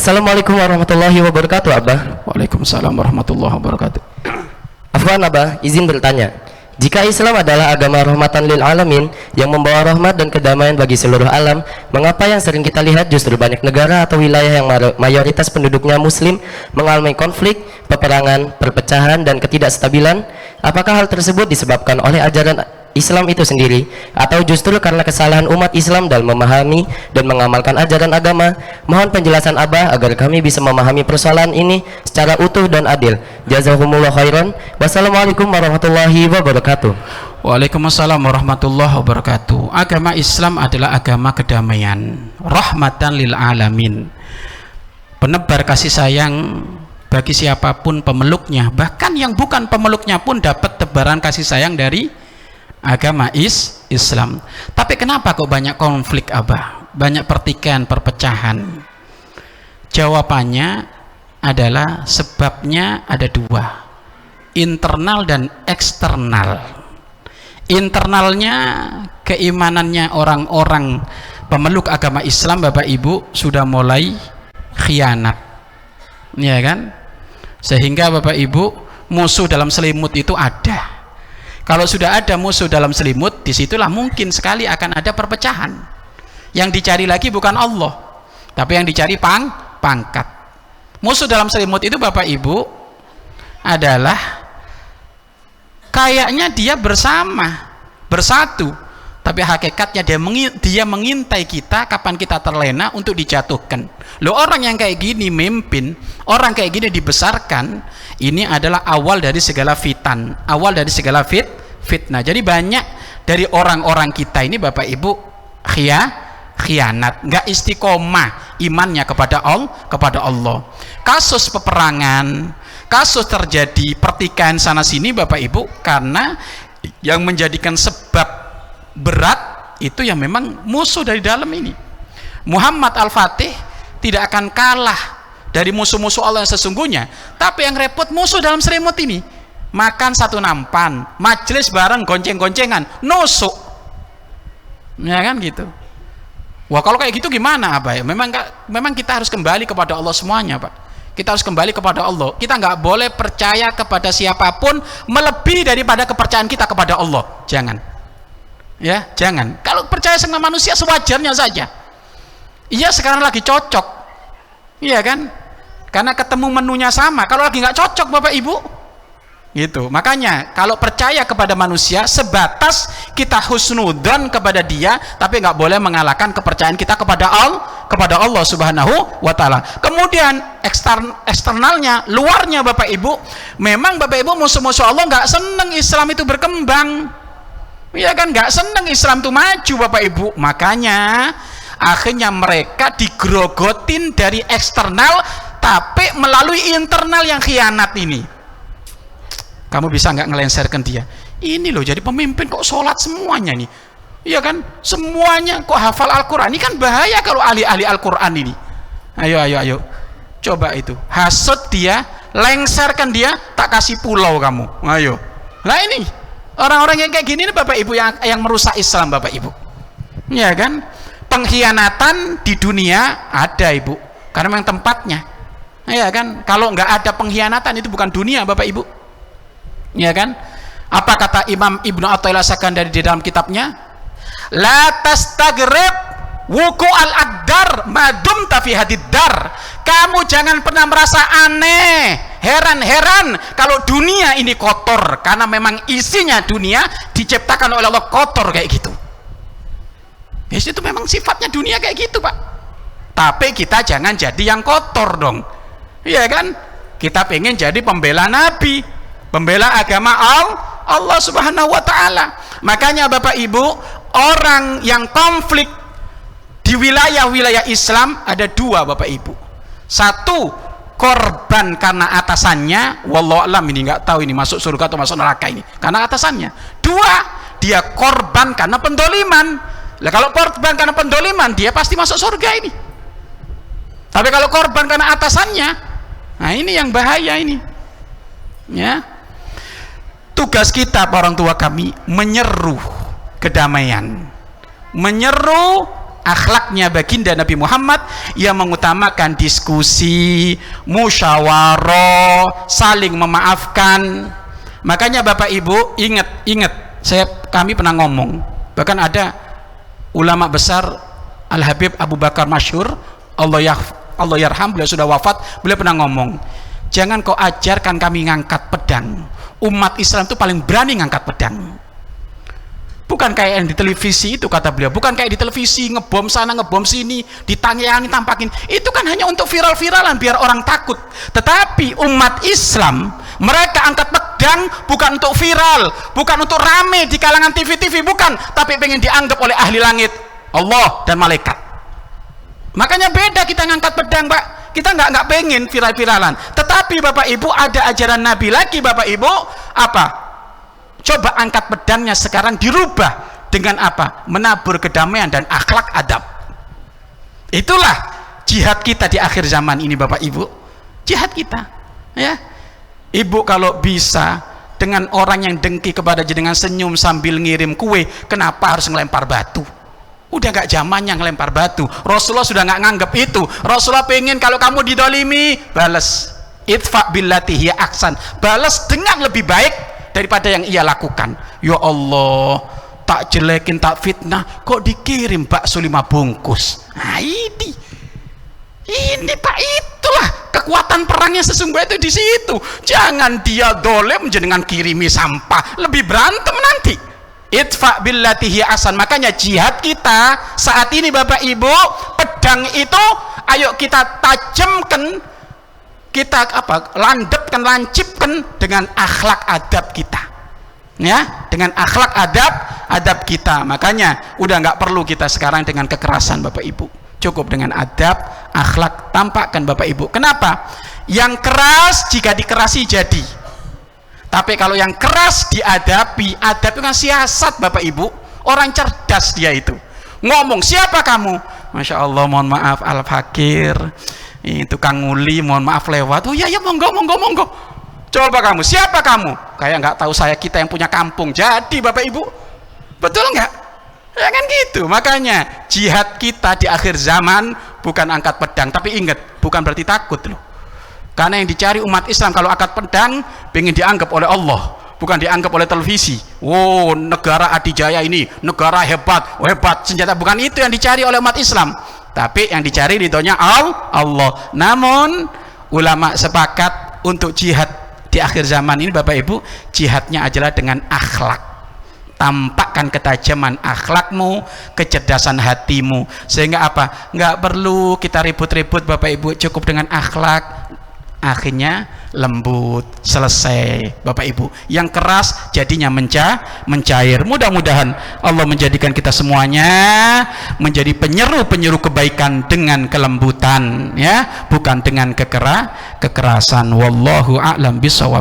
Assalamualaikum warahmatullahi wabarakatuh, Abah. Waalaikumsalam warahmatullahi wabarakatuh. Afwan Abah, izin bertanya. Jika Islam adalah agama rahmatan lil alamin yang membawa rahmat dan kedamaian bagi seluruh alam, mengapa yang sering kita lihat justru banyak negara atau wilayah yang mayoritas penduduknya muslim mengalami konflik, peperangan, perpecahan, dan ketidakstabilan? Apakah hal tersebut disebabkan oleh ajaran Islam itu sendiri, atau justru karena kesalahan umat Islam dalam memahami dan mengamalkan ajaran agama? Mohon penjelasan Abah agar kami bisa memahami persoalan ini secara utuh dan adil. Jazakumullah khairan. Wassalamualaikum warahmatullahi wabarakatuh. Waalaikumsalam warahmatullahi wabarakatuh. Agama Islam adalah agama kedamaian, rahmatan lil alamin, penebar kasih sayang bagi siapapun pemeluknya. Bahkan yang bukan pemeluknya pun dapat tebaran kasih sayang dari agama Islam. Tapi kenapa kok banyak konflik, Abah? Banyak pertikaian, perpecahan? Jawabannya adalah sebabnya ada dua, internal dan eksternal. Internalnya, keimanannya orang-orang pemeluk agama Islam, Bapak Ibu, sudah mulai khianat, ya kan? Sehingga Bapak Ibu, musuh dalam selimut itu ada. Kalau sudah ada musuh dalam selimut, disitulah mungkin sekali akan ada perpecahan. Yang dicari lagi bukan Allah, tapi yang dicari pangkat. Musuh dalam selimut itu, Bapak Ibu, adalah kayaknya dia bersatu, tapi hakikatnya dia mengintai kita kapan kita terlena untuk dijatuhkan. Loh, orang yang kayak gini memimpin, orang kayak gini dibesarkan, ini adalah awal dari segala fitan, awal dari segala fitnah. Jadi banyak dari orang-orang kita ini, Bapak Ibu, khianat, nggak istiqomah imannya kepada Allah. Kasus peperangan, kasus terjadi pertikaian sana sini, Bapak Ibu, karena yang menjadikan sebab berat itu yang memang musuh dari dalam ini. Muhammad Al-Fatih tidak akan kalah dari musuh-musuh Allah yang sesungguhnya, tapi yang repot musuh dalam selimut ini. Makan satu nampan, majelis bareng, gonceng-goncengan, nusuk, ya kan gitu. Wah, kalau kayak gitu gimana, Abah? Memang kita harus kembali kepada Allah semuanya, Pak. Kita harus kembali kepada Allah. Kita nggak boleh percaya kepada siapapun melebihi daripada kepercayaan kita kepada Allah. Jangan, ya, jangan. Kalau percaya sama manusia sewajarnya saja. Iya, sekarang lagi cocok, iya kan? Karena ketemu menunya sama. Kalau lagi nggak cocok, Bapak Ibu, gitu. Makanya kalau percaya kepada manusia sebatas kita husnudzon kepada dia, tapi nggak boleh mengalahkan kepercayaan kita kepada Allah Subhanahu wa Ta'ala. Kemudian eksternalnya, luarnya, Bapak Ibu, memang Bapak Ibu, musuh-musuh Allah nggak seneng Islam itu berkembang, ya kan? Nggak seneng Islam itu maju, Bapak Ibu. Makanya akhirnya mereka digrogotin dari eksternal, tapi melalui internal yang khianat ini. Kamu bisa nggak ngelenserkan dia? Ini loh, jadi pemimpin kok sholat semuanya nih, iya kan? Semuanya kok hafal Al-Quran. Ini kan bahaya kalau ahli-ahli Al-Quran ini. Ayo, coba itu hasut dia, lengserkan dia, tak kasih pulau kamu. Ayo, lah ini orang-orang yang kayak gini nih, Bapak Ibu, yang merusak Islam, Bapak Ibu, ya kan? Pengkhianatan di dunia ada, Ibu, karena memang tempatnya, ya kan? Kalau nggak ada pengkhianatan, itu bukan dunia, Bapak Ibu, ya kan? Apa kata Imam Ibnu Athaillah Sakandari di dalam kitabnya? La tastagrib wuku al-aqdar madum tafi hadidar. Kamu jangan pernah merasa aneh, heran kalau dunia ini kotor, karena memang isinya dunia diciptakan oleh Allah kotor kayak gitu. Ya, itu memang sifatnya dunia kayak gitu, Pak. Tapi kita jangan jadi yang kotor dong, iya kan? Kita pengen jadi pembela Nabi, pembela agama Allah Subhanahu wa Ta'ala. Makanya Bapak Ibu, orang yang konflik di wilayah-wilayah Islam ada dua, Bapak Ibu. Satu, korban karena atasannya, wallahu alam, ini nggak tahu ini masuk surga atau masuk neraka ini, karena atasannya. Dua, dia korban karena pendoliman. Lah, kalau korban karena pendoliman, dia pasti masuk surga ini. Tapi kalau korban karena atasannya, nah ini yang bahaya ini, ya. Tugas kita, orang tua kami, menyeru kedamaian, menyeru akhlaknya baginda Nabi Muhammad yang mengutamakan diskusi, musyawarah, saling memaafkan. Makanya Bapak Ibu ingat, kami pernah ngomong, bahkan ada ulama besar Al-Habib Abu Bakar masyhur, Allah yarham, beliau sudah wafat, beliau pernah ngomong, jangan kau ajarkan kami ngangkat pedang. Umat Islam itu paling berani ngangkat pedang. Bukan kayak yang di televisi itu, kata beliau, bukan kayak di televisi ngebom sana ngebom sini, ditanyani tampakin, itu kan hanya untuk viral-viralan biar orang takut. Tetapi umat Islam, mereka angkat pedang bukan untuk viral, bukan untuk rame di kalangan TV-TV, bukan, tapi pengen dianggap oleh ahli langit, Allah dan malaikat. Makanya beda kita ngangkat pedang, Pak. Kita nggak pengen viral-viralan. Tetapi Bapak Ibu, ada ajaran Nabi lagi, Bapak Ibu, apa? Coba angkat pedangnya sekarang dirubah dengan apa? Menabur kedamaian dan akhlak adab. Itulah jihad kita di akhir zaman ini, Bapak Ibu. Jihad kita, ya. Ibu kalau bisa dengan orang yang dengki kepada jenengan senyum sambil ngirim kue, kenapa harus ngelempar batu? Udah gak zamannya ngelempar batu. Rasulullah sudah gak nganggep itu. Rasulullah pengen kalau kamu didolimi, balas. Idfa billati hiya ahsan. Balas dengan lebih baik daripada yang ia lakukan. Ya Allah, tak jelekin, tak fitnah, kok dikirim bakso 5 bungkus. Nah ini Pak, itulah kekuatan perangnya sesungguhnya itu di situ. Jangan dia dolem jenengan kirimi sampah, lebih berantem nanti. Idfa billati hiya ahsan. Makanya jihad kita saat ini Bapak Ibu, pedang itu ayo kita tajamkan, kita landepkan, lancipkan dengan akhlak adab kita, ya, dengan akhlak adab kita. Makanya udah nggak perlu kita sekarang dengan kekerasan, Bapak Ibu, cukup dengan adab, akhlak, tampakkan, Bapak Ibu. Kenapa? Yang keras jika dikerasi jadi, tapi kalau yang keras diadapi, adab itu kan siasat, Bapak Ibu. Orang cerdas dia itu ngomong, siapa kamu? Masya Allah, mohon maaf, Al-Fakir, tukang nguli, mohon maaf lewat. Oh iya, monggo. Coba kamu, siapa kamu? Kayak nggak tahu saya, kita yang punya kampung. Jadi Bapak Ibu, betul nggak? Ya kan gitu. Makanya jihad kita di akhir zaman bukan angkat pedang, tapi ingat, bukan berarti takut loh. Karena yang dicari umat Islam kalau angkat pedang, pengen dianggap oleh Allah, bukan dianggap oleh televisi. Oh, negara adijaya ini, negara hebat, senjata. Bukan itu yang dicari oleh umat Islam. Tapi yang dicari ridhonya Allah. Namun ulama sepakat untuk jihad di akhir zaman ini, Bapak Ibu, jihadnya adalah dengan akhlak. Tampakkan ketajaman akhlakmu, kecerdasan hatimu, sehingga apa? Nggak perlu kita ribut-ribut, Bapak Ibu, cukup dengan akhlak. Akhirnya lembut, selesai, Bapak Ibu. Yang keras jadinya mencair. Mudah-mudahan Allah menjadikan kita semuanya menjadi penyeru kebaikan dengan kelembutan, ya, bukan dengan kekerasan. Wallahu a'lam bishawab.